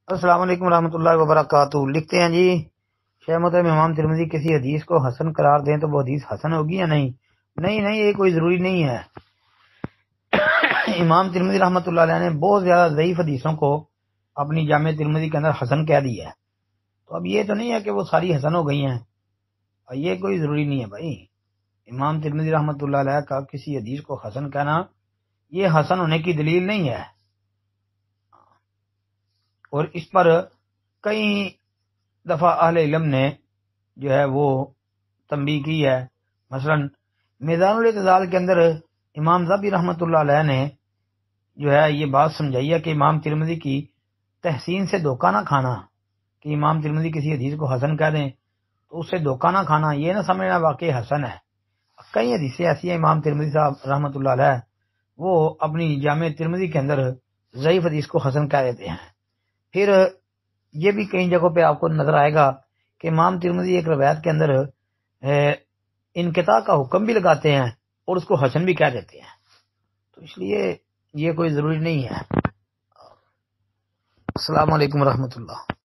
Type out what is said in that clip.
السلام علیکم ورحمۃ اللہ وبرکاتہ۔ لکھتے ہیں جی شیخ محترم امام ترمذی کسی حدیث کو حسن قرار دیں تو وہ حدیث حسن ہوگی یا نہیں؟ نہیں، یہ کوئی ضروری نہیں ہے۔ امام ترمذی رحمۃ اللہ علیہ نے بہت زیادہ ضعیف حدیثوں کو اپنی جامع ترمذی کے اندر حسن کہہ دی ہے، تو اب یہ تو نہیں ہے کہ وہ ساری حسن ہو گئی ہیں، یہ کوئی ضروری نہیں ہے بھائی۔ امام ترمذی رحمۃ اللہ علیہ کا کسی حدیث کو حسن کہنا یہ حسن ہونے کی دلیل نہیں ہے، اور اس پر کئی دفعہ اہل علم نے جو ہے وہ تنبیہ کی ہے۔ مثلا میزان الاعتدال کے اندر امام ذہبی رحمۃ اللہ علیہ نے جو ہے یہ بات سمجھائی ہے کہ امام ترمذی کی تحسین سے دھوکہ نہ کھانا، کہ امام ترمذی کسی حدیث کو حسن کہہ دیں تو اس سے دھوکہ نہ کھانا، یہ نہ سمجھنا واقعی حسن ہے۔ کئی حدیثیں ایسی ہیں امام ترمذی صاحب رحمۃ اللہ علیہ وہ اپنی جامع ترمذی کے اندر ضعیف حدیث کو حسن کہہ دیتے ہیں۔ پھر یہ بھی کئی جگہوں پہ آپ کو نظر آئے گا کہ امام ترمذی ایک روایت کے اندر انقطاع کا حکم بھی لگاتے ہیں اور اس کو حسن بھی کہہ دیتے ہیں، تو اس لیے یہ کوئی ضروری نہیں ہے۔ السلام علیکم ورحمۃ اللہ۔